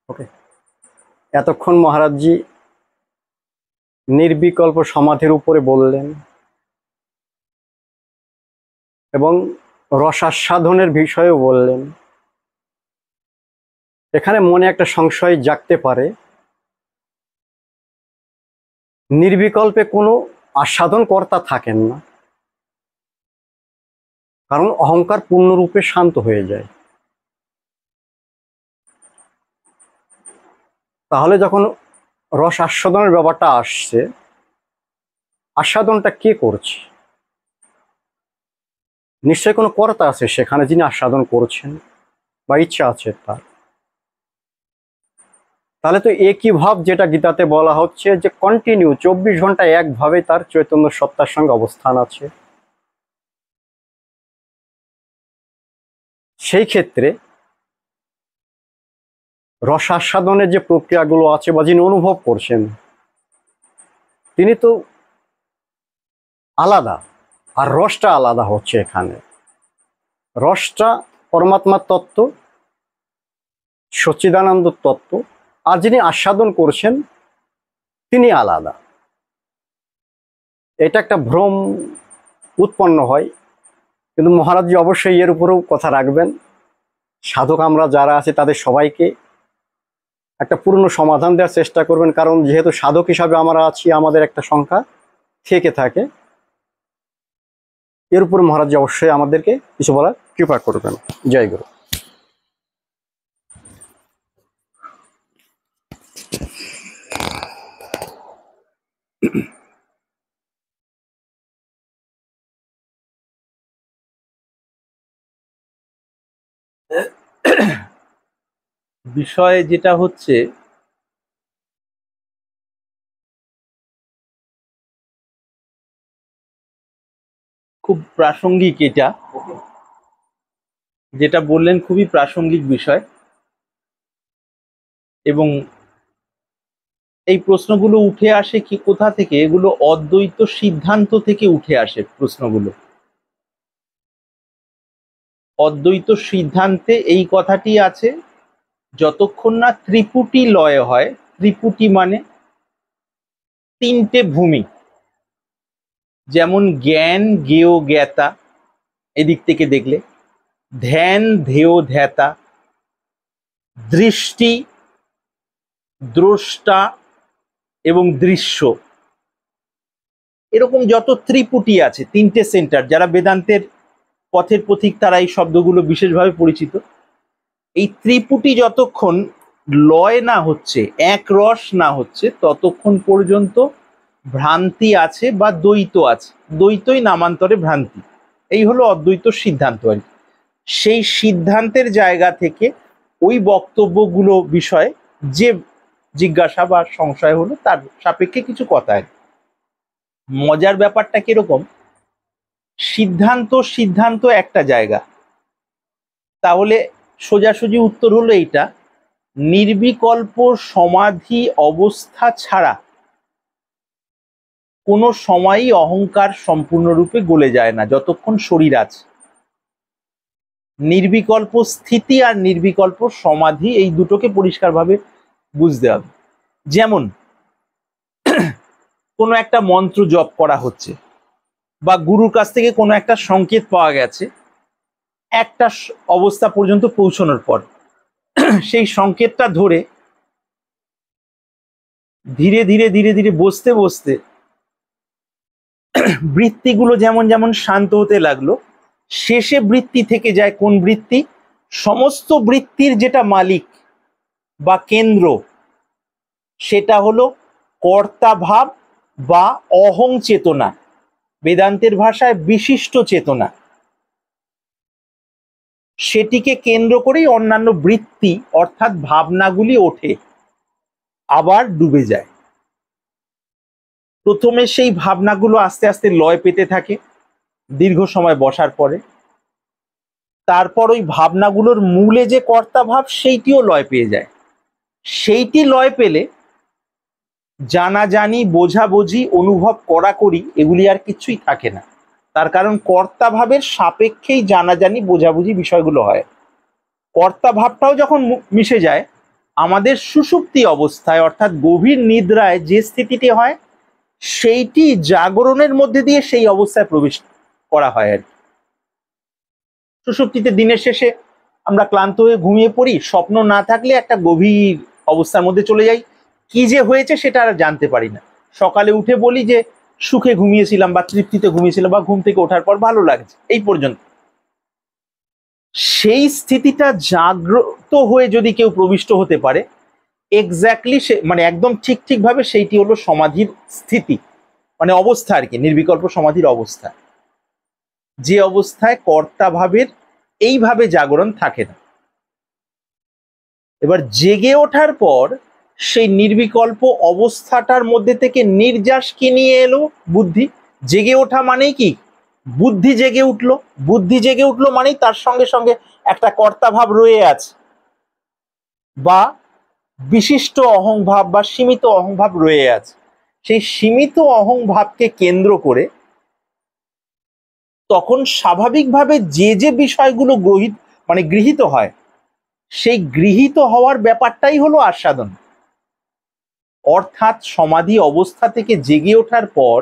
ওকে, এতক্ষণ মহারাজজি নির্বিকল্প সমাধির উপরে বললেন এবং রসাস্বাদনের বিষয়েও বললেন। এখানে মনে একটা সংশয় জাগতে পারে, নির্বিকল্পে কোনো আস্বাদন কর্তা থাকেন না, কারণ অহংকার পূর্ণরূপে শান্ত হয়ে যায়। তাহলে যখন রস আস্বাদনের ব্যাপারটা আসছে, আস্বাদনটা কে করছে? নিশ্চয়ই কোনো কর্তা আছে সেখানে, যিনি আস্বাদন করছেন বা ইচ্ছা আছে তার। তাহলে তো একই ভাব, যেটা গীতাতে বলা হচ্ছে যে কন্টিনিউ 24 ঘন্টা একভাবে তার চৈতন্য সত্তার সঙ্গে অবস্থান আছে। সেই ক্ষেত্রে রসাস্বাদনের যে প্রক্রিয়াগুলো আছে বা যিনি অনুভব করছেন, তিনি তো আলাদা, আর রসটা আলাদা হচ্ছে। এখানে রসটা পরমাত্মার তত্ত্ব, সচ্চিদানন্দ তত্ত্ব, আর যিনি আস্বাদন করছেন তিনি আলাদা। এটা একটা ভ্রম উৎপন্ন হয়, কিন্তু মহারাজজি অবশ্যই এর উপরেও কথা রাখবেন। সাধক আমরা যারা আছি তাদের সবাইকে একটা পূর্ণ সমাধান দেওয়ার চেষ্টা করবেন, কারণ যেহেতু সাধক হিসাবে আমরা আছি, আমাদের একটা সংখ্যা থেকে থাকে। এর উপর মহারাজজি অবশ্যই আমাদেরকে কিছু বলার কৃপা করবেন। জয় গুরু। বিষয় যেটা হচ্ছে, খুব প্রাসঙ্গিক, এটা যেটা বললেন খুবই প্রাসঙ্গিক বিষয়, এবং এই প্রশ্নগুলো উঠে আসে কি কোথা থেকে? এগুলো অদ্বৈত সিদ্ধান্ত থেকে উঠে আসে প্রশ্নগুলো। অদ্বৈত সিদ্ধান্তে এই কথাটি আছে, যতক্ষণ না ত্রিপুটি লয় হয়, ত্রিপুটি মানে তিনটে ভূমি, যেমন জ্ঞান জ্ঞেয় জ্ঞাতা, এদিক থেকে দেখলে ধ্যান ধেয় ধ্যাতা, দৃষ্টি দ্রষ্টা এবং দৃশ্য, এরকম যত ত্রিপুটি আছে, তিনটে সেন্টার, যারা বেদান্তের পথের পথিক তারা এই শব্দগুলো বিশেষভাবে পরিচিত। এই ত্রিপুটি যতক্ষণ লয় না হচ্ছে, এক রস না হচ্ছে, ততক্ষণ পর্যন্ত ভ্রান্তি আছে বা দ্বৈত আছে। দ্বৈতই নামান্তরে ভ্রান্তি, এই হলো অদ্বৈত সিদ্ধান্ত। আর সেই সিদ্ধান্তের জায়গা থেকে ওই বক্তব্যগুলো বিষয়ে যে জিজ্ঞাসা বা সংশয় হলো, তার সাপেক্ষে কিছু কথা। মজার ব্যাপারটা কিরকম, সিদ্ধান্ত সিদ্ধান্ত একটা জায়গা, তাহলে সোজাসুজি উত্তর হলো এইটা, নির্বিকল্প সমাধি অবস্থা ছাড়া কোনো সময়ই অহংকার সম্পূর্ণরূপে গলে যায় না যতক্ষণ শরীর আছে। নির্বিকল্প স্থিতি আর নির্বিকল্প সমাধি, এই দুটোকে পরিষ্কারভাবে বুঝতে হবে। যেমন কোনো একটা মন্ত্র জপ করা হচ্ছে, বা গুরুর কাছ থেকে কোনো একটা সংকেত পাওয়া গেছে, একটা অবস্থা পর্যন্ত পৌঁছানোর পর সেই সংকেতটা ধরে ধীরে ধীরে ধীরে ধীরে বসতে বসতে বৃত্তিগুলো যেমন যেমন শান্ত হতে লাগলো, শেষে বৃত্তি থেকে যায় কোন বৃত্তি? সমস্ত বৃত্তির যেটা মালিক বা কেন্দ্র, সেটা হলো কর্তা ভাব বা অহং চেতনা, বেদান্তের ভাষায় বিশিষ্ট চেতনা। সেটিকে কেন্দ্র করেই অন্যান্য বৃত্তি অর্থাৎ ভাবনাগুলি ওঠে, আবার ডুবে যায়। প্রথমে সেই ভাবনাগুলো আস্তে আস্তে লয় পেতে থাকে দীর্ঘ সময় বসার পরে, তারপর ওই ভাবনাগুলোর মূলে যে কর্তা ভাব সেইটিও লয় পেয়ে যায়। সেইটি লয় পেলে জানাজানি, বোঝাবুঝি, অনুভব করাকরি, এগুলি আর কিছুই থাকে না। তার কারণ কর্তা ভাবের সাপেক্ষেই জানাজানি বোঝাবুঝি বিষয়গুলো হয়। কর্তা ভাবটাও যখন মিশে যায়, আমাদের সুষুপ্তি অবস্থায় অর্থাৎ গভীর নিদ্রায় যে স্থিতিটি হয় সেইটি জাগরণের মধ্যে দিয়ে সেই অবস্থায় প্রবেশ করা হয় আর কি। সুষুপ্তিতে দিনের শেষে আমরা ক্লান্ত হয়ে ঘুমিয়ে পড়ি, স্বপ্ন না থাকলে একটা গভীর অবস্থার মধ্যে চলে যাই, কি যে হয়েছে সেটা আর জানতে পারি না। সকালে উঠে বলি যে সুখে ঘুমিয়েছিলাম বা তৃপ্তিতে ঘুমিয়েছিলাম বা ঘুম থেকে ওঠার পর ভালো লাগছে, এই পর্যন্ত। সেই স্থিতিটা জাগ্রত হয়ে যদি কেউ প্রবিষ্ট হতে পারে, এক্স্যাক্টলি সে মানে একদম ঠিক ভাবে সেইটি হলো সমাধির স্থিতি, মানে অবস্থা আর কি, নির্বিকল্প সমাধির অবস্থা, যে অবস্থায় কর্তা ভাবের এইভাবে জাগরণ থাকে না। এবার জেগে ওঠার পর সেই নির্বিকল্প অবস্থাটার মধ্যে থেকে নির্যাস কি নিয়ে এলো? বুদ্ধি। জেগে ওঠা মানেই কি? বুদ্ধি জেগে উঠলো। বুদ্ধি জেগে উঠলো মানেই তার সঙ্গে সঙ্গে একটা কর্তা ভাব রয়ে আছে, বা বিশিষ্ট অহংভাব বা সীমিত অহংভাব রয়ে আছে। সেই সীমিত অহংভাবকে কেন্দ্র করে তখন স্বাভাবিকভাবে যে যে বিষয়গুলো গৃহীত হয়, সেই গৃহীত হওয়ার ব্যাপারটাই হলো আস্বাদন। অর্থাৎ সমাধি অবস্থা থেকে জেগে ওঠার পর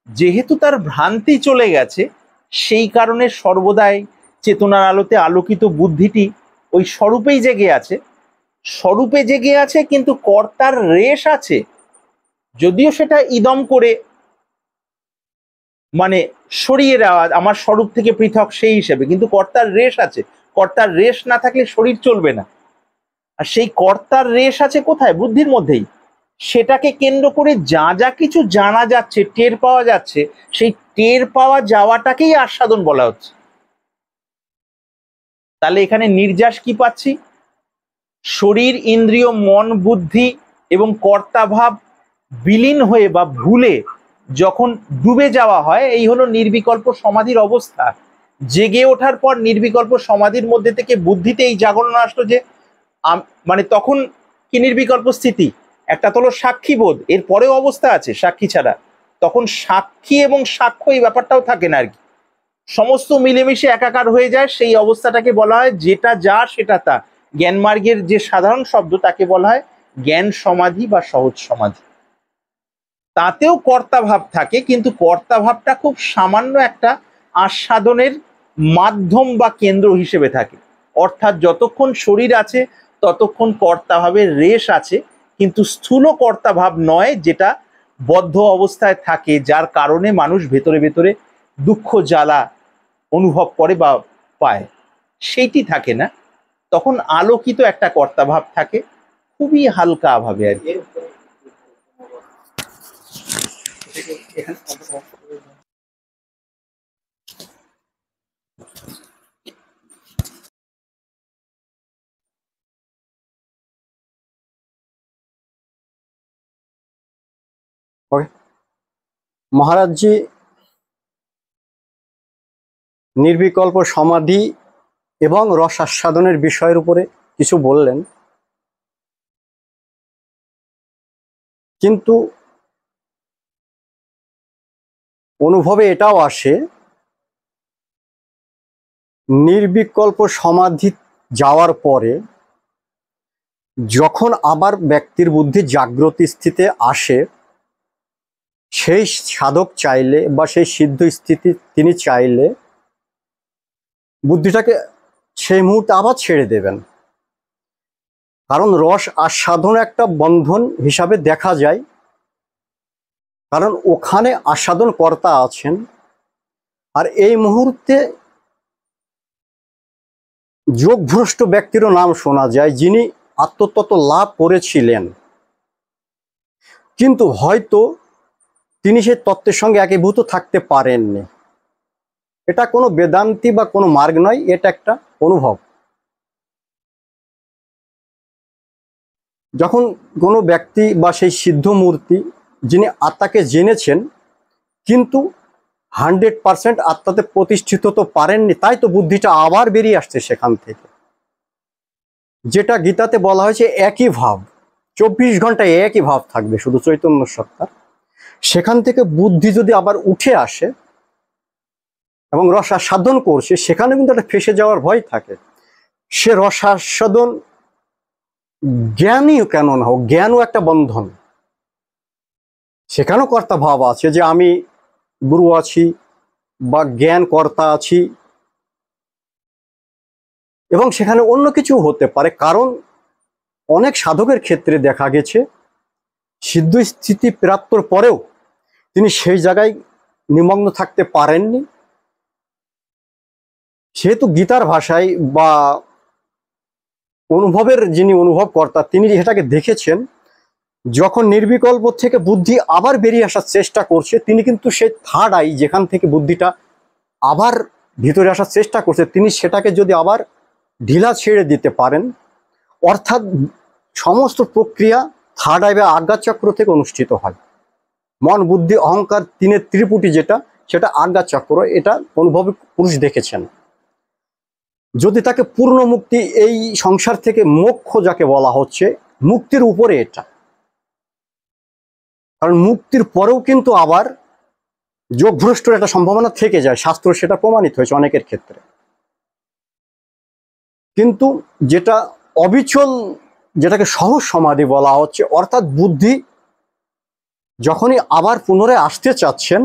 যেহেতু তার ভ্রান্তি চলে গেছে, সেই কারণে সর্বদাই চেতনার আলোতে আলোকিত বুদ্ধিটি ওই স্বরূপেই জেগে আছে। স্বরূপে জেগে আছে, কিন্তু কর্তার রেশ আছে, যদিও সেটা ইদম করে মানে সরিয়ে দেওয়া আমার স্বরূপ থেকে পৃথক সেই হিসেবে, কিন্তু কর্তার রেশ আছে। কর্তার রেশ না থাকলে শরীর চলবে না। আর সেই কর্তার রেশ আছে কোথায়? বুদ্ধির মধ্যেই। সেটাকে কেন্দ্র করে যা যা কিছু জানা যাচ্ছে, টের পাওয়া যাচ্ছে, সেই টের পাওয়া যাওয়াটাকেই আস্বাদন বলা হচ্ছে। তাহলে এখানে নির্যাস কি পাচ্ছি? শরীর, ইন্দ্রিয়, মন, বুদ্ধি এবং কর্তাভাব বিলীন হয়ে বা ভুলে যখন ডুবে যাওয়া হয়, এই হলো নির্বিকল্প সমাধির অবস্থা। জেগে ওঠার পর নির্বিকল্প সমাধির মধ্যে থেকে বুদ্ধিতে এই জাগরণ আসলো যে মানে তখন কি নির্বিকল্প স্থিতি? একটা তো হলো সাক্ষী বোধ, এর পরেও অবস্থা আছে সাক্ষী ছাড়া। তখন সাক্ষী এবং সাক্ষ্য এই ব্যাপারটাও থাকে না আর কি, সমস্ত মিলেমিশে একাকার হয়ে যায়। সেই অবস্থাটাকে বলা হয় যেটা যা সেটা তা। জ্ঞান মার্গের যে সাধারণ শব্দ তাকে বলা হয় জ্ঞান সমাধি বা সহজ সমাধি। তাতেও কর্তা ভাব থাকে, কিন্তু কর্তা ভাবটা খুব সামান্য একটা আস্বাদনের মাধ্যম বা কেন্দ্র হিসেবে থাকে। অর্থাৎ যতক্ষণ শরীর আছে ততক্ষণ কর্তা ভাবের রেশ আছে, কিন্তু স্থূল কর্তা ভাব নয়, যেটা বদ্ধ অবস্থায় থাকে, যার কারণে মানুষ ভেতরে ভেতরে দুঃখ জ্বালা অনুভব করে বা পায়, সেইটি থাকে না। তখন আলোকিত একটা কর্তা ভাব থাকে, খুবই হালকা ভাবে আর কি। ওকে মহারাজজি নির্বিকল্প সমাধি এবং রস আস্বাদনের বিষয়ের উপরে কিছু বললেন, কিন্তু অনুভবে এটাও আসে নির্বিকল্প সমাধি যাওয়ার পরে যখন আবার ব্যক্তির বুদ্ধি জাগ্রত স্থিতিতে আসে, সেই সাধক চাইলে বা সেই সিদ্ধ স্থিতি তিনি চাইলে বুদ্ধিটাকে সেই মুহূর্তে আবার ছেড়ে দেবেন। কারণ রস আস্বাদন একটা বন্ধন হিসাবে দেখা যায়, কারণ ওখানে আস্বাদন কর্তা আছেন। আর এই মুহূর্তে যোগভ্রষ্ট ব্যক্তিরও নাম শোনা যায়, যিনি আত্মতত্ত্ব লাভ করেছিলেন, কিন্তু হয়তো তিনি সেই তত্ত্বের সঙ্গে একীভূত থাকতে পারেননি। এটা কোনো বেদান্তি বা কোনো মার্গ নয়, এটা একটা অনুভব। যখন কোনো ব্যক্তি বা সেই সিদ্ধ মূর্তি যিনি আত্মাকে জেনেছেন কিন্তু 100% আত্মাতে প্রতিষ্ঠিত তো পারেননি, তাই তো বুদ্ধিটা আবার বেরিয়ে আসছে সেখান থেকে। যেটা গীতাতে বলা হয়েছে একই ভাব, 24 ঘন্টায় একই ভাব থাকবে, শুধু চৈতন্য সত্তা। সেখান থেকে বুদ্ধি যদি আবার উঠে আসে এবং রসাস্বাদন করছে, সেখানে কিন্তু একটা ফেঁসে যাওয়ার ভয় থাকে। সে রসাস্বাদন জ্ঞানই কেন না হোক, জ্ঞানও একটা বন্ধন। সেখানেও কর্তা ভাব আছে যে আমি গুরু আছি বা জ্ঞান কর্তা আছি, এবং সেখানে অন্য কিছু হতে পারে। কারণ অনেক সাধকের ক্ষেত্রে দেখা গেছে সিদ্ধ স্থিতি প্রাপ্তর পরেও তিনি সেই জায়গায় নিমগ্ন থাকতে পারেননি। সেহেতু গীতার ভাষায় বা অনুভবের যিনি অনুভবকর্তা তিনি এটাকে দেখেছেন, যখন নির্বিকল্প থেকে বুদ্ধি আবার বেরিয়ে আসার চেষ্টা করছে, তিনি কিন্তু সেই থার্ড আই যেখান থেকে বুদ্ধিটা আবার ভিতরে আসার চেষ্টা করছে, তিনি সেটাকে যদি আবার ঢিলা ছেড়ে দিতে পারেন, অর্থাৎ সমস্ত প্রক্রিয়া থার্ড আই বা আজ্ঞাচক্র থেকে অনুষ্ঠিত হয়। মন বুদ্ধি অহংকার তিনের ত্রিপুটি যেটা, সেটা আজ্ঞাচক্র। এটা অনুভবী পুরুষ দেখেছেন। যদি তাকে পূর্ণ মুক্তি, এই সংসার থেকে মোক্ষ যাকে বলা হচ্ছে, মুক্তির উপরে এটা, কারণ মুক্তির পরেও কিন্তু আবার যোগভ্রষ্টর একটা সম্ভাবনা থেকে যায়, শাস্ত্র সেটা প্রমাণিত হয়েছে অনেকের ক্ষেত্রে। কিন্তু যেটা অবিচল, যেটাকে সহজ সমাধি বলা হচ্ছে, অর্থাৎ বুদ্ধি যখনই আবার পুনরায় আসতে চাচ্ছেন,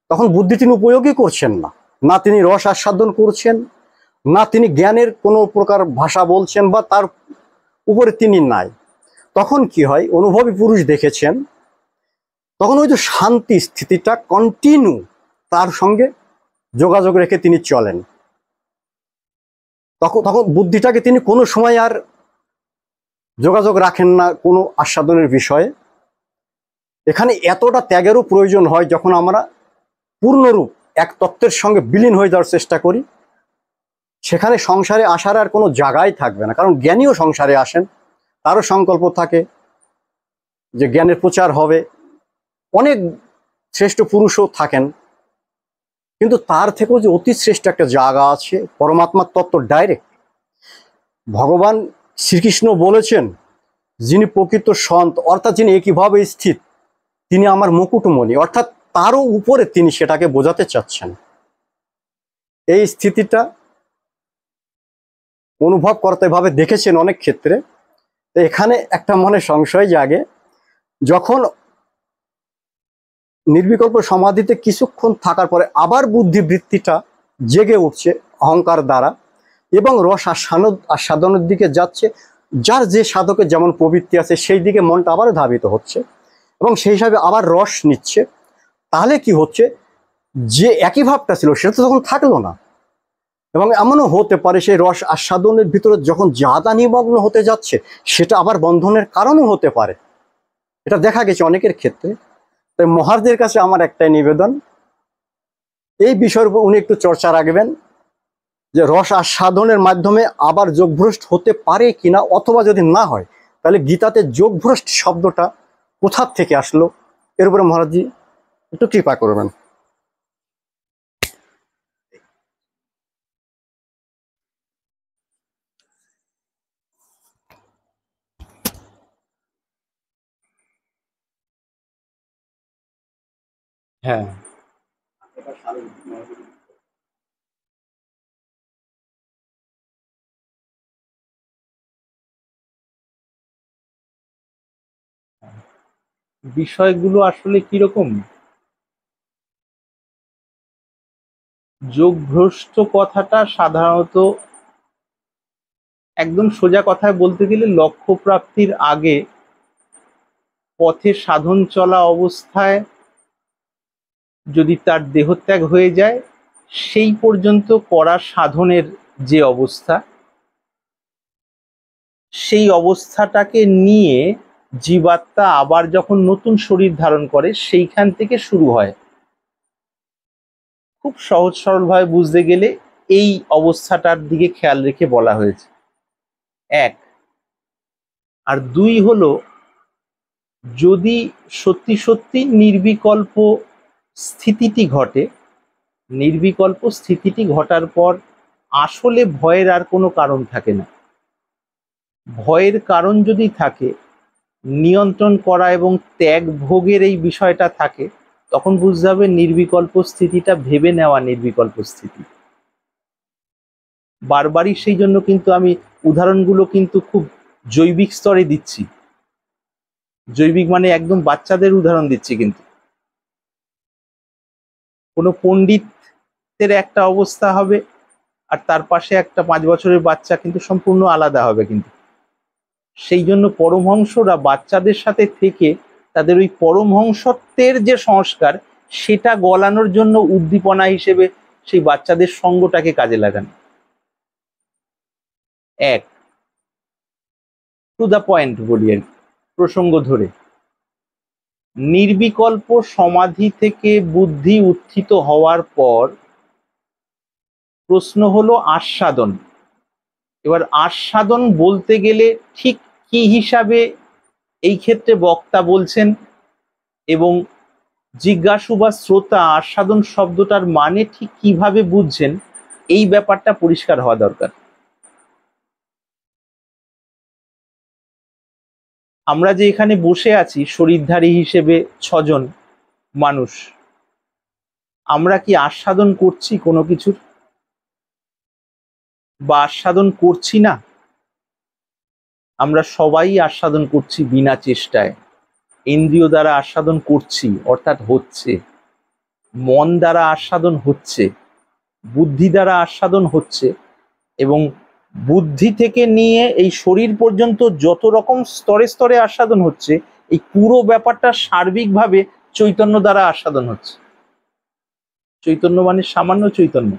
তখন বুদ্ধি তিনি উপয়োগই করছেন না, না তিনি রস আস্বাদন করছেন, না তিনি জ্ঞানের কোনো প্রকার ভাষা বলছেন, বা তার উপরে তিনি নাই। তখন কি হয়, অনুভবী পুরুষ দেখেছেন, তখন ওই যে শান্তি স্থিতিটা কন্টিনিউ তার সঙ্গে যোগাযোগ রেখে তিনি চলেন। তখন তখন বুদ্ধিটাকে তিনি কোনো সময় আর যোগাযোগ রাখেন না কোনো আস্বাদনের বিষয়ে। এখানে এতটা ত্যাগেরও প্রয়োজন হয় যখন আমরা পূর্ণরূপ এক তত্ত্বের সঙ্গে বিলীন হয়ে যাওয়ার চেষ্টা করি, সেখানে সংসারে আসার আর কোনো জায়গায় থাকবে না। কারণ জ্ঞানীও সংসারে আসেন, তারও সংকল্প থাকে যে জ্ঞানের প্রচার হবে, অনেক শ্রেষ্ঠ পুরুষও থাকেন, কিন্তু তার থেকেও যে অতি শ্রেষ্ঠ একটা জায়গা আছে, পরমাত্মার তত্ত্ব ডাইরেক্ট। ভগবান শ্রীকৃষ্ণ বলেছেন, যিনি প্রকৃত সন্ত, অর্থাৎ যিনি একইভাবে স্থিত, তিনি আমার মুকুটমণি, অর্থাৎ তারও উপরে তিনি সেটাকে বোঝাতে চাচ্ছেন। এই স্থিতিটা অনুভব করতে ভাবে দেখেছেন অনেক ক্ষেত্রে। তো এখানে একটা মনে সংশয় জাগে, যখন নির্বিকল্প সমাধিতে কিছুক্ষণ থাকার পরে আবার বুদ্ধিবৃত্তিটা জেগে উঠছে অহংকার দ্বারা, এবং রস আস্বাদনের দিকে যাচ্ছে, যার যে সাধকের যেমন প্রবৃত্তি আছে সেই দিকে মনটা আবার ধাবিত হচ্ছে, এবং সেই হিসাবে আবার রস নিচ্ছে। তাহলে কি হচ্ছে, যে একই ভাবটা ছিল সেটা তো তখন থাকলো না। এবং এমনও হতে পারে সেই রস আস্বাদনের ভিতরে যখন জাদা নিমগ্ন হতে যাচ্ছে, সেটা আবার বন্ধনের কারণও হতে পারে। এটা দেখা গেছে অনেকের ক্ষেত্রে। তাই মহারাজদের কাছে আমার একটাই নিবেদন, এই বিষয়ের উপর উনি একটু চর্চা রাখবেন, যে রস আস্বাদনের মাধ্যমে আবার যোগভ্রষ্ট হতে পারে কিনা, অথবা যদি না হয় তাহলে গীতাতে যোগভ্রষ্ট শব্দটা কোথা থেকে আসলো, এর উপরে মহারাজজি একটু কৃপা করবেন। হ্যাঁ, বিষয়গুলো আসলে কিরকম, যোগভ্রষ্ট কথাটা সাধারণত একদম সোজা কথায় বলতে গেলে লক্ষ্য প্রাপ্তির আগে পথে সাধন চলা অবস্থায় যদি তার দেহত্যাগ হয়ে যায়, সেই পর্যন্ত করা সাধনের যে অবস্থা, সেই অবস্থাটাকে নিয়ে জীবাত্মা আবার যখন নতুন শরীর ধারণ করে, সেইখান থেকে শুরু হয়। খুব সহজ সরলভাবে বুঝতে গেলে এই অবস্থাটার দিকে খেয়াল রেখে বলা হয়েছে, এক। আর দুই হলো, যদি সত্যি সত্যি নির্বিকল্প স্থিতিটি ঘটে, নির্বিকল্প স্থিতিটি ঘটার পর আসলে ভয়ের আর কোনো কারণ থাকে না। ভয়ের কারণ যদি থাকে, নিয়ন্ত্রণ করা এবং ত্যাগ ভোগের এই বিষয়টা থাকে, তখন বুঝতে হবে নির্বিকল্প স্থিতিটা ভেবে নেওয়া নির্বিকল্প স্থিতি। বারবারই সেই জন্য কিন্তু আমি উদাহরণগুলো কিন্তু খুব জৈবিক স্তরে দিচ্ছি, জৈবিক মানে একদম বাচ্চাদের উদাহরণ দিচ্ছি, কিন্তু কোনো পণ্ডিতের একটা অবস্থা হবে আর তার পাশে একটা 5 বছরের বাচ্চা, কিন্তু সম্পূর্ণ আলাদা হবে। কিন্তু সেই জন্য পরমহংসরা বাচ্চাদের সাথে থেকে তাদের ওই পরমহংসত্বের যে সংস্কার সেটা গলানোর জন্য উদ্দীপনা হিসেবে সেই বাচ্চাদের সঙ্গটাকে কাজে লাগান। এক, টু দ্য পয়েন্ট বলি আর কি, প্রসঙ্গ ধরে, নির্বিকল্প সমাধি থেকে বুদ্ধি উত্থিত হওয়ার পর প্রশ্ন হলো আস্বাদন। এবার আস্বাদন বলতে গেলে ঠিক কি হিসাবে এই ক্ষেত্রে বক্তা বলছেন এবং জিজ্ঞাসু বা শ্রোতা আস্বাদন শব্দটার মানে ঠিক কিভাবে বুঝছেন, এই ব্যাপারটা পরিষ্কার হওয়া দরকার। আমরা যে এখানে বসে আছি শরীরধারী হিসেবে 6জন মানুষ, আমরা কি আস্বাদন করছি কোনো কিছুর, বা আস্বাদন করছি না? আমরা সবাই আস্বাদন করছি বিনা চেষ্টায়। ইন্দ্রিয় দ্বারা আস্বাদন করছি, অর্থাৎ হচ্ছে। মন দ্বারা আস্বাদন হচ্ছে, বুদ্ধি দ্বারা আস্বাদন হচ্ছে, এবং বুদ্ধি থেকে নিয়ে এই শরীর পর্যন্ত যত রকম স্তরে স্তরে আস্বাদন হচ্ছে, এই পুরো ব্যাপারটা সার্বিকভাবে চৈতন্য দ্বারা আস্বাদন হচ্ছে। চৈতন্য মানে সামান্য চৈতন্য,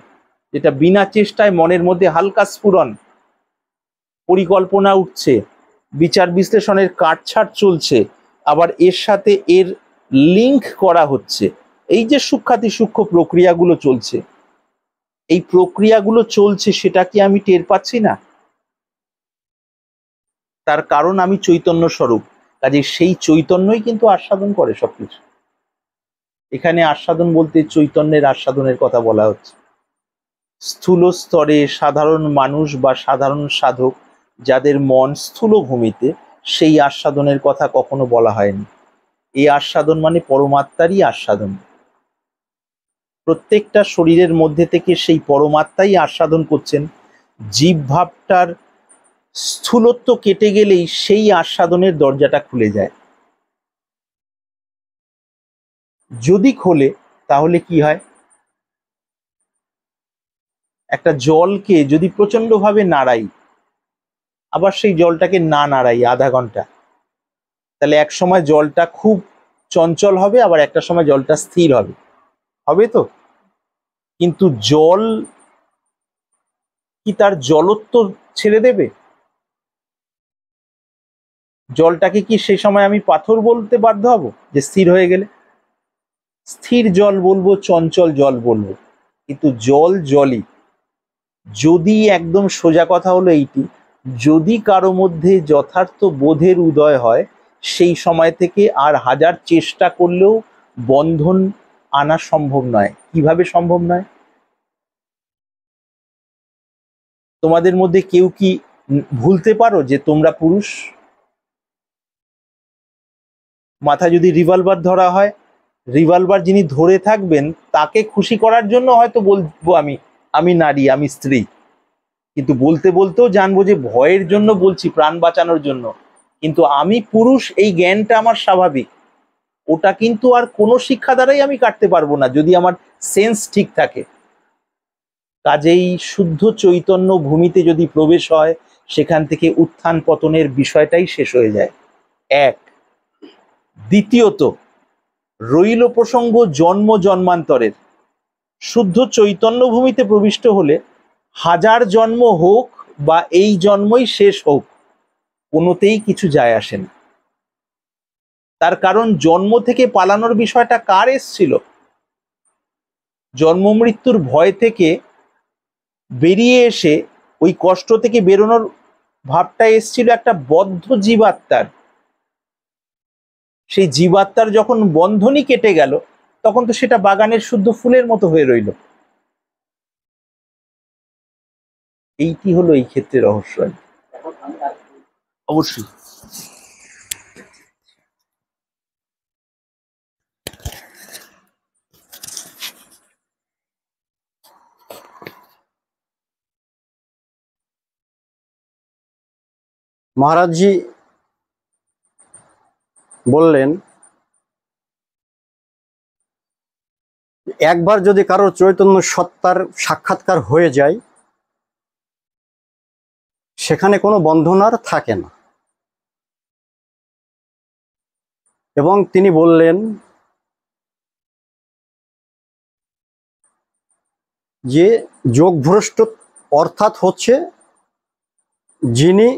যেটা বিনা চেষ্টায় মনের মধ্যে হালকা স্ফুরণ, পরিকল্পনা উঠছে, বিচার বিশ্লেষণের কাটছাট চলছে, আবার এর সাথে এর লিঙ্ক করা হচ্ছে। এই যে সূক্ষ্মাতি সূক্ষ্ম প্রক্রিয়াগুলো চলছে, এই প্রক্রিয়াগুলো চলছে, সেটা কি আমি টের পাচ্ছি না? তার কারণ আমি চৈতন্য স্বরূপ, কাজে সেই চৈতন্যই কিন্তু আস্বাদন করে সবকিছু। এখানে আস্বাদন বলতে চৈতন্যের আস্বাদনের কথা বলা হচ্ছে। স্থূল স্তরে সাধারণ মানুষ বা সাধারণ সাধক যাদের মন স্থূল ভূমিতে, সেই আস্বাদনের কথা কখনো বলা হয়নি। এই আস্বাদন মানে পরমাত্মারই আস্বাদন। প্রত্যেকটা শরীরের মধ্যে থেকে সেই পরমাত্মাই আস্বাদন করছেন। জীব ভাবটার স্থূলত্ব কেটে গেলেই সেই আস্বাদনের দরজাটা খুলে যায়। যদি খোলে তাহলে কি হয়? একটা জলকে যদি প্রচন্ডভাবে নাড়াই, আবার সেই জলটাকে না নাড়াই আধা ঘন্টা, তাহলে এক সময় জলটা খুব চঞ্চল হবে, আবার একটা সময় জলটা স্থির হবে, হবে তো? কিন্তু জল কি তার জলত্ব ছেড়ে দেবে? জলটাকে কি সেই সময় আমি পাথর বলতে বাধ্য হব যে স্থির হয়ে গেলে? স্থির জল বলবো, চঞ্চল জল বলবো, কিন্তু জল জলই। যদি একদম সোজা কথা হলো এইটি, যদি কারো মধ্যে যথার্থ বোধের উদয় হয়, সেই সময় থেকে আর হাজার চেষ্টা করলেও বন্ধন আনা সম্ভব নয়। কিভাবে সম্ভব নয়? তোমাদের মধ্যে কেউ কি ভুলতে পারো যে তোমরা পুরুষ? মাথা যদি রিভলভার ধরা হয়, রিভলভার যিনি ধরে থাকবেন তাকে খুশি করার জন্য হয়তো বলবো আমি আমি নারী, আমি স্ত্রী, কিন্তু বলতে বলতেও জানবো যে ভয়ের জন্য বলছি, প্রাণ বাঁচানোর জন্য। কিন্তু আমি পুরুষ, এই জ্ঞানটা আমার স্বাভাবিক। ওটা কিন্তু আর কোনো শিক্ষা দ্বারাই আমি কাটতে পারবো না, যদি আমার সেন্স ঠিক থাকে। কাজেই শুদ্ধ চৈতন্য ভূমিতে যদি প্রবেশ হয়, সেখান থেকে উত্থান পতনের বিষয়টাই শেষ হয়ে যায়। এক। দ্বিতীয়ত, রইল প্রসঙ্গ জন্ম জন্মান্তরের। শুদ্ধ চৈতন্য ভূমিতে প্রবিষ্ট হলে হাজার জন্ম হোক বা এই জন্মই শেষ হোক, কোনোতেই কিছু যায় আসে না। তার কারণ জন্ম থেকে পালানোর বিষয়টা কার এসছিল? জন্ম মৃত্যুর ভয় থেকে বেরিয়ে এসে ওই কষ্ট থেকে বেরোনোর ভাবটা এসছিল একটা বদ্ধ জীবাত্মার। সেই জীবাত্মার যখন বন্ধনই কেটে গেল, তখন তো সেটা বাগানের শুদ্ধ ফুলের মতো হয়ে রইল। এইটি হলো এই ক্ষেত্রে রহস্য। অবশ্যই। মহারাজজি বললেন, একবার যদি কারোর চৈতন্য সত্তার সাক্ষাৎকার হয়ে যায়, সেখানে কোনো বন্ধন আর থাকে না। এবং তিনি বললেন যে যোগভ্রষ্ট অর্থাৎ হচ্ছে যিনি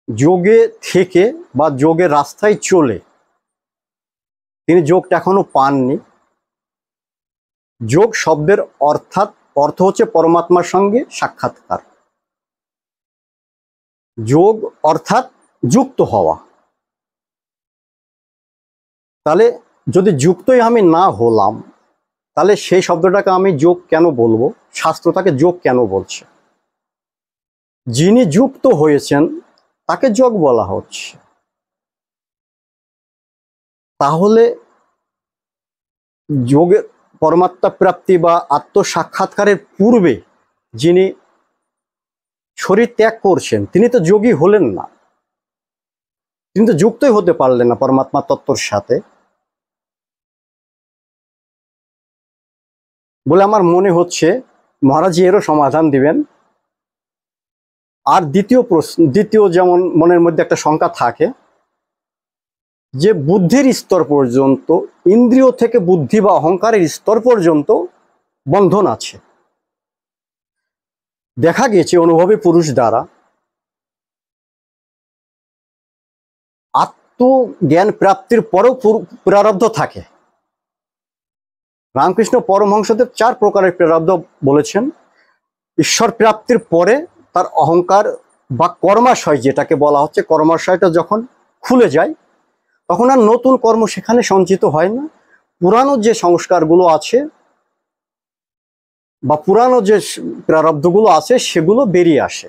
যোগে থেকে বা যোগের রাস্তায় চলে, তিনি যোগটা এখনো পাননি। যোগ শব্দের অর্থ হচ্ছে পরমাত্মার সঙ্গে সাক্ষাৎকার। যোগ অর্থাৎ যুক্ত হওয়া। তাহলে যদি যুক্তই আমি না হলাম, তাহলে সেই শব্দটাকে আমি যোগ কেন বলবো? শাস্ত্র তাকে যোগ কেন বলছে? যিনি যুক্ত হয়েছেন তাকে যোগ বলা হচ্ছে। তাহলে যোগের পরমাত্মা প্রাপ্তি বা আত্মসাক্ষাৎকারের পূর্বে যিনি শরীর ত্যাগ করছেন, তিনি তো যোগী হলেন না, তিনি তো যুক্তই হতে পারলেন না পরমাত্মা তত্ত্বর সাথে বলে আমার মনে হচ্ছে মহারাজ এরও সমাধান দিবেন। আর দ্বিতীয় যেমন মনের মধ্যে একটা শঙ্কা থাকে যে বুদ্ধির স্তর পর্যন্ত, ইন্দ্রিয় থেকে বুদ্ধি বা অহংকারের স্তর পর্যন্ত বন্ধন আছে। দেখা গেছে অনুভবী পুরুষ দ্বারা আত্মজ্ঞান প্রাপ্তির পরেও প্রারব্ধ থাকে। রামকৃষ্ণ পরমহংসদেব 4 প্রকারের প্রারব্ধ বলেছেন। ঈশ্বর প্রাপ্তির পরে তার অহংকার বা কর্মাশয়, যেটাকে বলা হচ্ছে, কর্মাশয়টা যখন খুলে যায়, তখন আর নতুন কর্ম সেখানে সঞ্চিত হয় না। পুরানো যে সংস্কারগুলো আছে বা পুরানো যে প্রারব্ধগুলো আছে সেগুলো বেরিয়ে আসে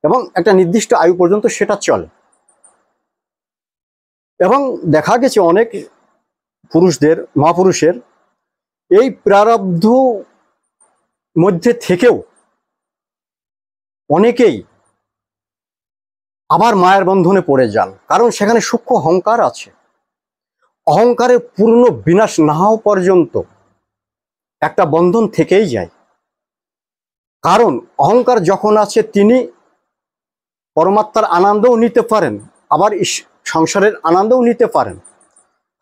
এবং একটা নির্দিষ্ট আয়ু পর্যন্ত সেটা চলে। এবং দেখা গেছে অনেক পুরুষদের, মহাপুরুষের এই প্রারব্ধ মধ্যে থেকেও অনেকেই আবার মায়ের বন্ধনে পড়ে যান, কারণ সেখানে সূক্ষ্ম অহংকার আছে। অহংকারের পূর্ণ বিনাশ না হওয়া পর্যন্ত একটা বন্ধন থেকেই যায়। কারণ অহংকার যখন আছে, তিনি পরমাত্মার আনন্দও নিতে পারেন, আবার সংসারের আনন্দও নিতে পারেন।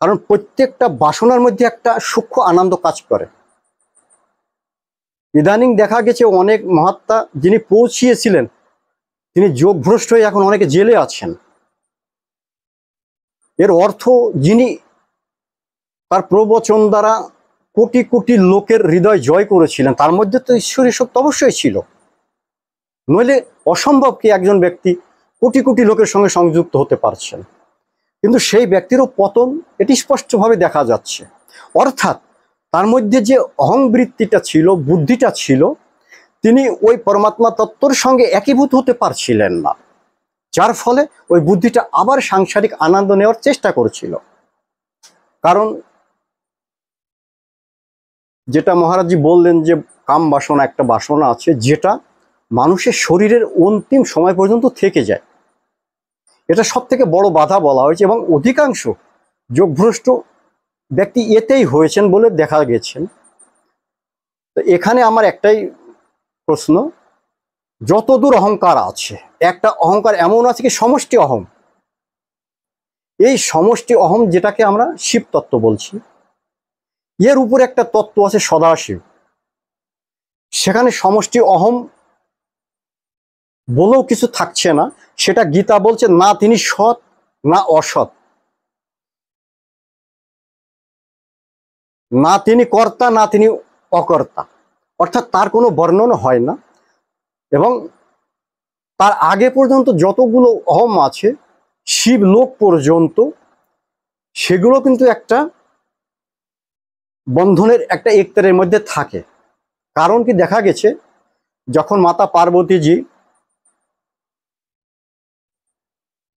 কারণ প্রত্যেকটা বাসনার মধ্যে একটা সূক্ষ্ম আনন্দ কাজ করে। ইদানিং দেখা গেছে অনেক মহাত্মা যিনি পৌঁছিয়েছিলেন, তিনি যোগভ্রষ্ট হয়ে এখন অনেকে জেলে আছেন। এর অর্থ যিনি তার প্রবচন দ্বারা কোটি কোটি লোকের হৃদয় জয় করেছিলেন, তার মধ্যে তো ঈশ্বরী শক্তি অবশ্যই ছিল। নইলে অসম্ভব কি একজন ব্যক্তি কোটি কোটি লোকের সঙ্গে সংযুক্ত হতে পারছেন। কিন্তু সেই ব্যক্তিরও পতন এটি স্পষ্টভাবে দেখা যাচ্ছে। অর্থাৎ তার মধ্যে যে অহংবৃত্তিটা ছিল, বুদ্ধিটা ছিল, তিনি ওই পরমাত্মা তত্ত্বর সঙ্গে একীভূত হতে পারছিলেন না, যার ফলে ওই বুদ্ধিটা আবার সাংসারিক আনন্দ নেওয়ার চেষ্টা করছিল। কারণ যেটা মহারাজজি বললেন যে কাম বাসনা একটা বাসনা আছে, যেটা মানুষের শরীরের অন্তিম সময় পর্যন্ত থেকে যায়। এটা সব থেকে বড় বাধা বলা হয়েছে এবং অধিকাংশ যোগভ্রষ্ট ব্যক্তি এতেই হয়েছেন বলে দেখা গেছেন। তো এখানে আমার একটাই প্রশ্ন, যতদূর অহংকার আছে, একটা অহংকার এমন আছে কি সমষ্টি অহং। এই সমষ্টি অহং যেটাকে আমরা শিব তত্ত্ব বলছি, এর উপরে একটা তত্ত্ব আছে সদাশিব। সেখানে সমষ্টি অহম বলেও কিছু থাকছে না। সেটা গীতা বলছে, না তিনি সৎ না অসৎ, না তিনি কর্তা না তিনি অকর্তা, অর্থাৎ তার কোনো বর্ণন হয় না। এবং তার আগে পর্যন্ত যতগুলো অহম আছে, শিবলোক পর্যন্ত, সেগুলো কিন্তু একটা বন্ধনের একটা একতারের মধ্যে থাকে। কারণ কি, দেখা গেছে যখন মাতা পার্বতীজি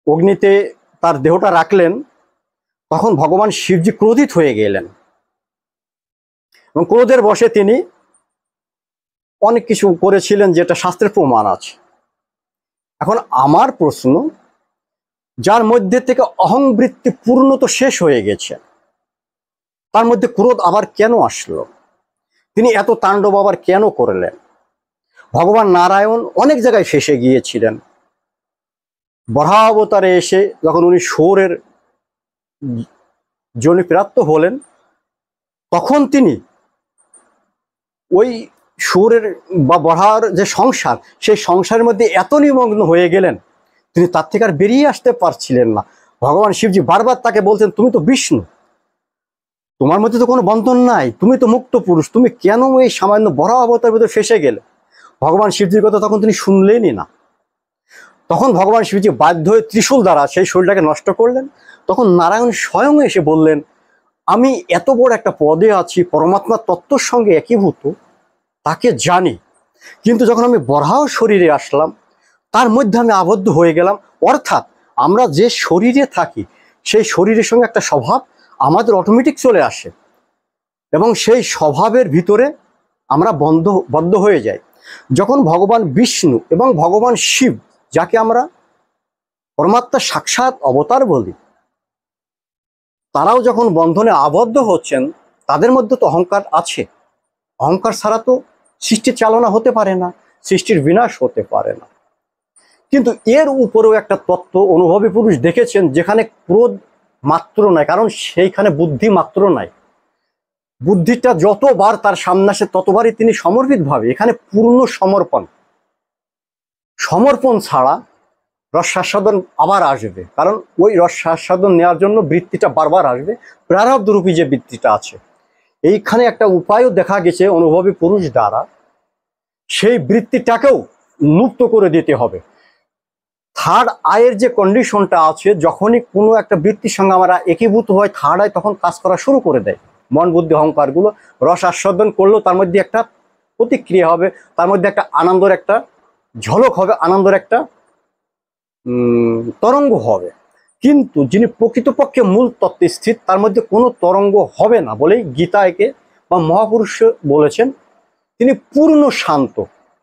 অগ্নিতে তার দেহটা রাখলেন, তখন ভগবান শিবজি ক্রোধিত হয়ে গেলেন এবং ক্রোধের বশে তিনি অনেক কিছু করেছিলেন, যেটা শাস্ত্রের প্রমাণ আছে। এখন আমার প্রশ্ন, যার মধ্যে থেকে অহংবৃত্তি পূর্ণত শেষ হয়ে গেছে, তার মধ্যে ক্রোধ আবার কেন আসলো? তিনি এত তাণ্ডব আবার কেন করলেন? ভগবান নারায়ণ অনেক জায়গায় ফেসে গিয়েছিলেন। বরাহ অবতারে এসে যখন উনি সৌরের জনিপ্রাপ্ত হলেন, তখন তিনি ওই সৌরের বা বরাহর যে সংসার, সেই সংসারের মধ্যে এত নিমগ্ন হয়ে গেলেন, তিনি তার থেকে আর বেরিয়ে আসতে পারছিলেন না। ভগবান শিবজি বারবার তাকে বলছেন, তুমি তো বিষ্ণু, তোমার মধ্যে তো কোনো বন্ধন নাই, তুমি তো মুক্ত পুরুষ, তুমি কেন এই সামান্য বরাহ অবতারের ভিতরে ফেসে গেলে? ভগবান শিবজির কথা তখন তিনি শুনলেনই না। তখন ভগবান শিবজি বাধ্য হয়ে ত্রিশূল দ্বারা সেই শরীরটাকে নষ্ট করলেন। তখন নারায়ণ স্বয়ং এসে বললেন, আমি এত বড় একটা পদে আছি, পরমাত্মার তত্ত্বর সঙ্গে একীভূত, তাকে জানি, কিন্তু যখন আমি বরাহ শরীরে আসলাম, তার মধ্যে আমি আবদ্ধ হয়ে গেলাম। অর্থাৎ আমরা যে শরীরে থাকি, সেই শরীরের সঙ্গে একটা স্বভাব আমাদের অটোমেটিক চলে আসে, এবং সেই স্বভাবের ভিতরে আমরা বদ্ধ হয়ে যাই। যখন ভগবান বিষ্ণু এবং ভগবান শিব, যাকে আমরা পরমাত্মার সাক্ষাৎ অবতার বলি, তারাও যখন বন্ধনে আবদ্ধ হচ্ছেন, তাদের মধ্যে তো অহংকার আছে। অহংকার ছাড়া তো সৃষ্টির চালনা হতে পারে না, সৃষ্টির বিনাশ হতে পারে না। কিন্তু এর উপরেও একটা তত্ত্ব অনুভবী পুরুষ দেখেছেন, যেখানে ক্রোধ মাত্র নাই, কারণ সেইখানে বুদ্ধি মাত্র নাই। বুদ্ধিটা যতবার তার সামনে আসে, ততবারই তিনি সমর্পিত ভাবে, এখানে পূর্ণ সমর্পণ। সমর্পণ ছাড়া রসাস্বাদন আবার আসবে, কারণ ওই রসাস্বাদন নেওয়ার জন্য বৃত্তিটা বারবার আসবে, প্রারব্ধরূপী যে বৃত্তিটা আছে। এইখানে একটা উপায়ও দেখা গেছে অনুভবী পুরুষ দ্বারা, সেই বৃত্তিটাকেও মুক্ত করে দিতে হবে। থার্ড আয়ের যে কন্ডিশনটা আছে, যখনই কোনো একটা বৃত্তির সঙ্গে আমরা একীভূত হয়, থার্ড আয় তখন কাজ করা শুরু করে দেয়। মন বুদ্ধি অহংকারগুলো রস আস্বাদন করলেও তার মধ্যে একটা প্রতিক্রিয়া হবে, তার মধ্যে একটা আনন্দের একটা ঝলক হবে, আনন্দের একটা তরঙ্গ হবে। কিন্তু যিনি প্রকৃতপক্ষে মূল তত্ত্বে স্থিত, তার মধ্যে কোনো তরঙ্গ হবে না বলেই গীতা একে বা মহাপুরুষ বলেছেন, তিনি পূর্ণ শান্ত।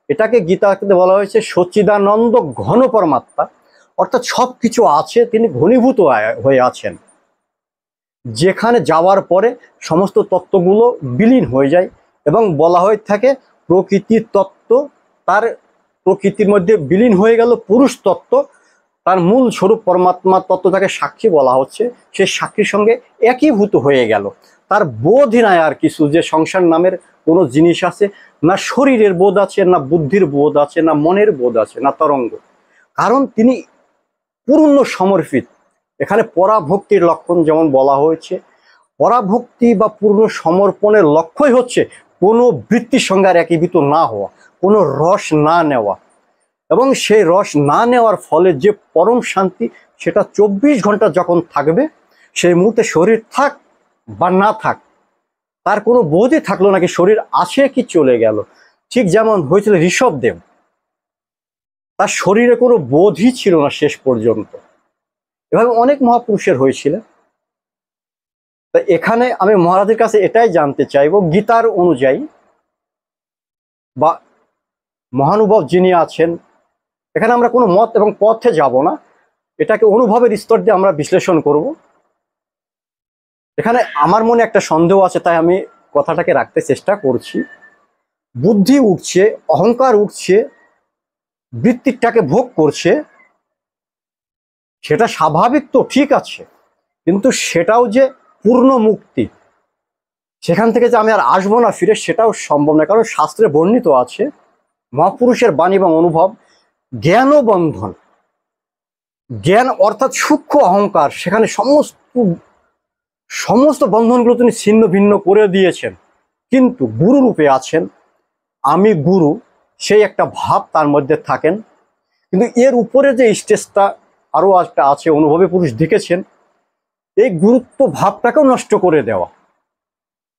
এটাকে গীতাতে বলা হয়েছে সচ্চিদানন্দ ঘন পরমাত্মা, অর্থাৎ সব কিছু আছে, তিনি ঘনীভূত হয়ে আছেন, যেখানে যাওয়ার পরে সমস্ত তত্ত্বগুলো বিলীন হয়ে যায়। এবং বলা হয়ে থাকে প্রকৃতির তত্ত্ব, তার প্রকৃতির মধ্যে বিলীন হয়ে গেল পুরুষ তত্ত্ব, তার মূল স্বরূপ পরমাত্মা তত্ত্বটাকে সাক্ষী বলা হচ্ছে, সে সাক্ষীর সঙ্গে একীভূত হয়ে গেল। তার বোধই নাই আর কিছু, যে সংসার নামের কোনো জিনিস আছে, না শরীরের বোধ আছে, না বুদ্ধির বোধ আছে, না মনের বোধ আছে, না তরঙ্গ, কারণ তিনি পূর্ণ সমর্পিত। এখানে পরাভক্তির লক্ষণ যেমন বলা হয়েছে, পরাভক্তি বা পূর্ণ সমর্পণের লক্ষ্যই হচ্ছে কোনো বৃত্তির সঙ্গে আর একীভূত না হওয়া, কোনো রস না নেওয়া, এবং সেই রস না নেওয়ার ফলে যে পরম শান্তি, সেটা 24 ঘন্টা যখন থাকবে, সেই মুহূর্তে শরীর থাক বা না থাক, তার কোনো বোধই থাকলো নাকি শরীর আছে কি চলে গেল। ঠিক যেমন হয়েছিল ঋষভদেব, তার শরীরে কোনো বোধই ছিল না শেষ পর্যন্ত। এভাবে অনেক মহাপুরুষের হয়েছিল। তা এখানে আমি মহারাজের কাছে এটাই জানতে চাইব, গীতার অনুযায়ী বা মহানুভব যিনি আছেন, এখানে আমরা কোনো মত এবং পথে যাব না, এটাকে অনুভবের স্তর দিয়ে আমরা বিশ্লেষণ করব। এখানে আমার মনে একটা সন্দেহ আছে, তাই আমি কথাটাকে রাখতে চেষ্টা করছি। বুদ্ধি উঠছে, অহংকার উঠছে, বৃত্তিটাকে ভোগ করছে, সেটা স্বাভাবিক তো, ঠিক আছে, কিন্তু সেটাও যে পূর্ণ মুক্তি, সেখান থেকে যে আমি আর আসবো না ফিরে, সেটাও সম্ভব নয়। কারণ শাস্ত্রে বর্ণিত আছে, মহাপুরুষের বাণী এবং অনুভব, জ্ঞান ও বন্ধন, জ্ঞান অর্থাৎ সূক্ষ্ম অহংকার, সেখানে সমস্ত বন্ধনগুলো তিনি ছিন্ন ভিন্ন করে দিয়েছেন। কিন্তু গুরু রূপে আছেন, আমি গুরু, সেই একটা ভাব তার মধ্যে থাকেন। কিন্তু এর উপরে যে স্টেজটা আরো একটা আছে, অনুভবী পুরুষ দেখেছেন, এই গুরুত্ব ভাবটাকেও নষ্ট করে দেওয়া,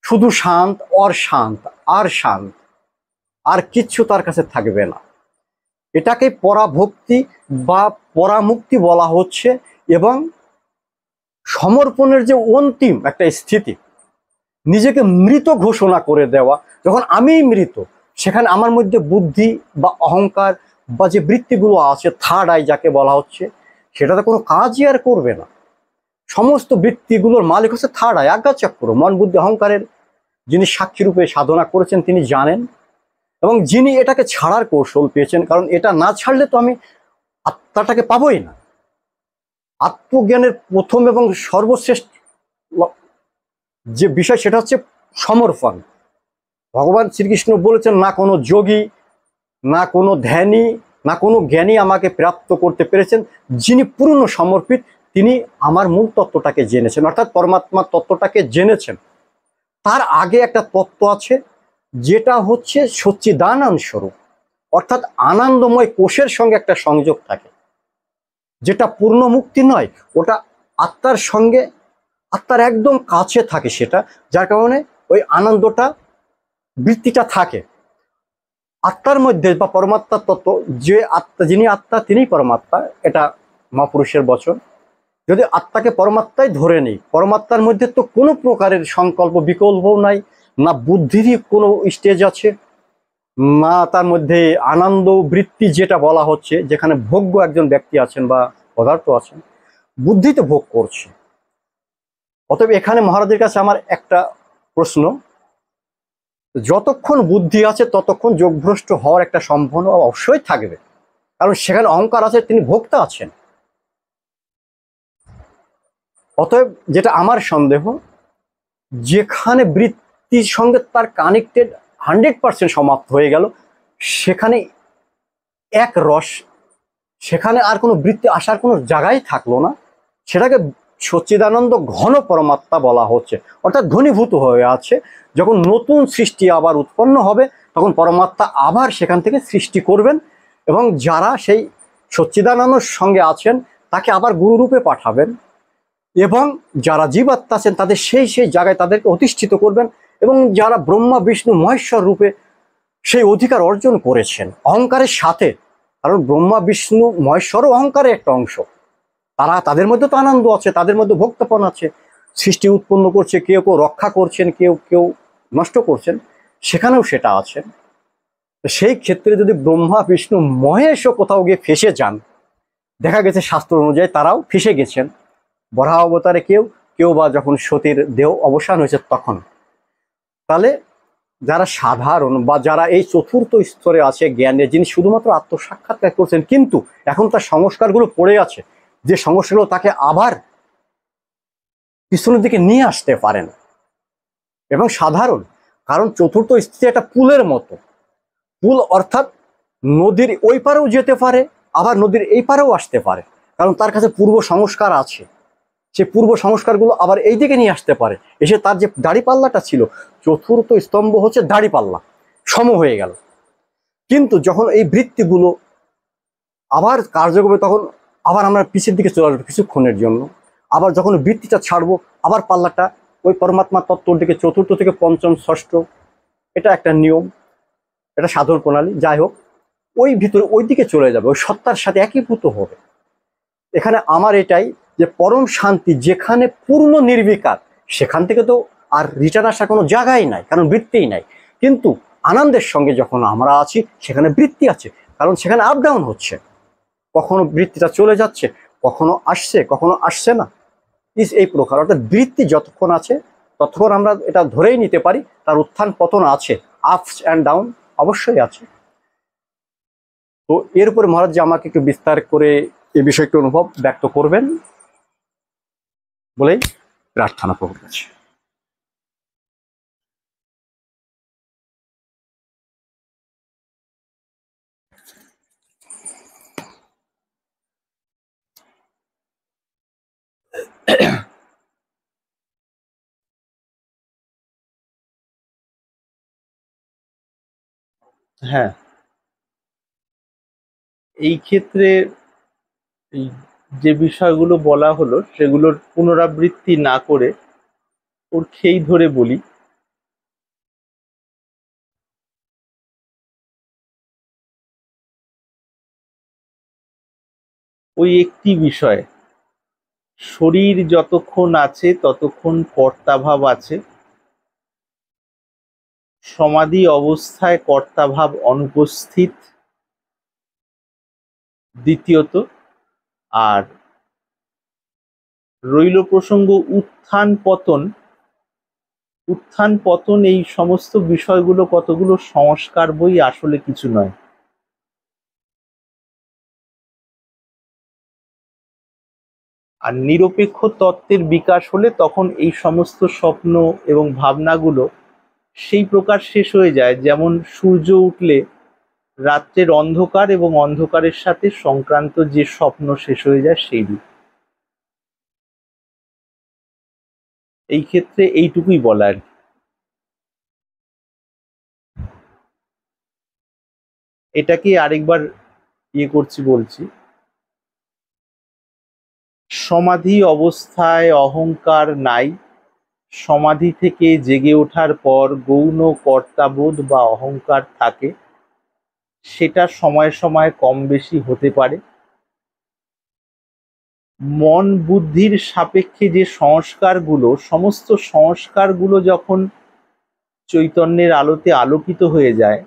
শুধু শান্ত শান্ত আর শান্ত, আর কিচ্ছু তার কাছে থাকবে না। এটাকে পরাভক্তি বা পরামুক্তি বলা হচ্ছে। এবং সমর্পণের যে অন্তিম একটা স্থিতি, নিজেকে মৃত ঘোষণা করে দেওয়া, যখন আমি মৃত, সেখানে আমার মধ্যে বুদ্ধি বা অহংকার বা যে বৃত্তিগুলো আছে থার্ড আই যাকে বলা হচ্ছে, সেটাতে কোনো কাজই আর করবে না। সমস্ত বৃত্তিগুলোর মালিক হচ্ছে থার্ড আই, আজ্ঞাচক্র। মন বুদ্ধি অহংকারের যিনি সাক্ষী রূপে সাধনা করেছেন তিনি জানেন, এবং যিনি এটাকে ছাড়ার কৌশল পেয়েছেন, কারণ এটা না ছাড়লে তো আমি আত্মাটাকে পাবোই না। আত্মজ্ঞানের প্রথম এবং সর্বশ্রেষ্ঠ যে বিষয় সেটা হচ্ছে সমর্পণ। ভগবান শ্রীকৃষ্ণ বলেছেন, না কোনো যোগী, না কোনো ধ্যানী, না কোনো জ্ঞানী আমাকে প্রাপ্ত করতে পেরেছেন। যিনি পূর্ণ সমর্পিত তিনি আমার মূল তত্ত্বটাকে জেনেছেন, অর্থাৎ পরমাত্মা তত্ত্বটাকে জেনেছেন। তার আগে একটা তত্ত্ব আছে যেটা হচ্ছে সচ্চিদানন্দ স্বরূপ, অর্থাৎ আনন্দময় কোষের সঙ্গে একটা সংযোগ থাকে, যেটা পূর্ণ মুক্তি নয়, ওটা আত্মার সঙ্গে, আত্মার একদম কাছে থাকে সেটা, যার কারণে ওই আনন্দটা, বৃত্তিটা থাকে আত্মার মধ্যে। বা পরমাত্মার তত্ত্ব, যে আত্মা, যিনি আত্মা তিনিই পরমাত্মা, এটা মহাপুরুষের বচন। যদি আত্মাকে পরমাত্মাই ধরে নেই, পরমাত্মার মধ্যে তো কোনো প্রকারের সংকল্প বিকল্পও নাই, না বুদ্ধিরই কোনো স্টেজ আছে, না তার মধ্যে আনন্দ বৃত্তি যেটা বলা হচ্ছে, যেখানে ভোগ্য একজন ব্যক্তি আছেন বা পদার্থ আছেন, বুদ্ধি তো ভোগ করছে। অতএব এখানে মহারাজের কাছে আমার একটা প্রশ্ন, যতক্ষণ বুদ্ধি আছে ততক্ষণ যোগভ্রষ্ট হওয়ার একটা সম্ভাবনা অবশ্যই থাকবে, কারণ সেখানে অহংকার আছে, তিনি ভোক্তা আছেন। অতএব যেটা আমার সন্দেহ, যেখানে বৃত্তির সঙ্গে তার কানেক্টেড 100% সমাপ্ত হয়ে গেল, সেখানে এক রস, সেখানে আর কোনো বৃত্তি আসার কোনো জায়গায় থাকলো না, সেটাকে সচ্চিদানন্দ ঘন পরমাত্মা বলা হচ্ছে, অর্থাৎ ঘনীভূত হয়ে আছে। যখন নতুন সৃষ্টি আবার উৎপন্ন হবে, তখন পরমাত্মা আবার সেখান থেকে সৃষ্টি করবেন, এবং যারা সেই সচ্চিদানন্দর সঙ্গে আছেন তাকে আবার গুরুরূপে পাঠাবেন, এবং যারা জীবাত্মা আছেন তাদের সেই সেই জায়গায় তাদেরকে অধিষ্ঠিত করবেন, এবং যারা ব্রহ্মা বিষ্ণু মহেশ্বর রূপে সেই অধিকার অর্জন করেছেন অহংকারের সাথে, কারণ ব্রহ্মা বিষ্ণু মহেশ্বরও অহংকারের একটা অংশ, তাদের মধ্যে তো আনন্দ আছে, তাদের মধ্যে ভোক্তাপন আছে, সৃষ্টি উৎপন্ন করছে, কেউ কেউ রক্ষা করছেন, কেউ কেউ নষ্ট করছেন, সেখানেও সেটা আছে। সেই ক্ষেত্রে যদি ব্রহ্মা বিষ্ণু মহেশও কোথাও গিয়ে ফেসে যান, দেখা গেছে শাস্ত্র অনুযায়ী তারাও ফেসে গেছেন বরাহ অবতারে, কেউ কেউ বা যখন সতীর দেহ অবসান হয়েছে তখন, তাহলে যারা সাধারণ বা যারা এই চতুর্থ স্তরে আছে জ্ঞানে, যিনি শুধুমাত্র আত্মসাক্ষাৎকার করছেন, কিন্তু এখন তার সংস্কারগুলো পড়ে আছে, যে সংস্কারগুলো তাকে আবার পিছনের দিকে নিয়ে আসতে পারেন, এবং সাধারণ, কারণ চতুর্থ স্তরে একটা পুলের মতো, পুল অর্থাৎ নদীর ওই পারেও যেতে পারে, আবার নদীর এই পারেও আসতে পারে, কারণ তার কাছে পূর্ব সংস্কার আছে। সে পূর্ব সংস্কারগুলো আবার এই দিকে নিয়ে আসতে পারে, এসে তার যে দাড়িপাল্লাটা ছিল, চতুর্থ স্তম্ভ হচ্ছে দাড়িপাল্লা, সম হয়ে গেল। কিন্তু যখন এই বৃত্তিগুলো আবার কার্য করবে, তখন আবার আমরা পিছের দিকে চলে আসবো কিছুক্ষণের জন্য, আবার যখন বৃত্তিটা ছাড়বো, আবার পাল্লাটা ওই পরমাত্মা তত্ত্বর দিকে, চতুর্থ থেকে পঞ্চম ষষ্ঠ, এটা একটা নিয়ম, এটা সাধন প্রণালী। যাই হোক, ওই ভিতরে ওই দিকে চলে যাবে, ওই সত্তার সাথে একীভূত হবে। এখানে আমার এটাই যে পরম শান্তি যেখানে পূর্ণ নির্বিকার, সেখান থেকে তো আর রিটার্ন আসার কোনো জায়গাই নাই, কারণ বৃত্তিই নাই। কিন্তু আনন্দের সঙ্গে যখন আমরা আছি, সেখানে বৃত্তি আছে, কারণ সেখানে আপ ডাউন হচ্ছে, কখনো বৃত্তিটা চলে যাচ্ছে, কখনো আসছে, কখনো আসছে না, এই প্রকার। অর্থাৎ বৃত্তি যতক্ষণ আছে ততক্ষণ আমরা এটা ধরেই নিতে পারি তার উত্থান পতন আছে, আপস অ্যান্ড ডাউন অবশ্যই আছে। তো এর উপরে মহারাজ যে আমাকে একটু বিস্তার করে এই বিষয়টি অনুভব ব্যক্ত করবেন বলেই প্রার্থনা প্রভুর কাছে। হ্যাঁ, এই ক্ষেত্রে এই যে বিষয়গুলো বলা হলো সেগুলোর পুনরাবৃত্তি না করে ওর খেই ধরে বলি। ওই একটি বিষয়, শরীর যতক্ষণ আছে ততক্ষণ কর্তাভাব আছে, সমাধি অবস্থায় কর্তাভাব অনুপস্থিত, দ্বিতীয়ত, আর রইল প্রসঙ্গ উত্থান পতন। উত্থান পতন এই সমস্ত বিষয়গুলো কতগুলো সংস্কার বই, আসলে কিছু নয়। আর নিরপেক্ষ তত্ত্বের বিকাশ হলে তখন এই সমস্ত স্বপ্ন এবং ভাবনাগুলো সেই প্রকার শেষ হয়ে যায়, যেমন সূর্য উঠলে রাত্রের অন্ধকার এবং অন্ধকারের সাথে সংক্রান্ত যে স্বপ্ন শেষ হয়ে যায় সেই রূপ। এই ক্ষেত্রে এইটুকুই বলার। এটাকে আরেকবার বলছি, সমাধি অবস্থায় অহংকার নাই, সমাধি থেকে জেগে ওঠার পর গৌণ কর্তাবোধ বা অহংকার থাকে, সেটা সময়ে সময়ে কম বেশি হতে পারে। মন বুদ্ধির সাপেক্ষে যে সংস্কারগুলো, সমস্ত সংস্কারগুলো যখন চৈতন্যের আলোতে আলোকিত হয়ে যায়,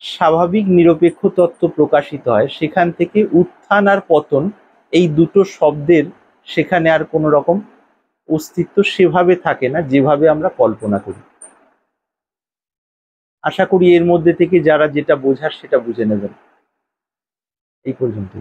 স্বাভাবিক নিরপেক্ষ তত্ত্ব প্রকাশিত হয়। সেখান থেকে উত্থান আর পতন এই দুটো শব্দের সেখানে আর কোনো রকম অস্তিত্ব সেভাবে থাকে না যেভাবে আমরা কল্পনা করি। আশা করি এর মধ্যে থেকে যারা যেটা বোঝার সেটা বুঝে নেবেন। এই পর্যন্ত।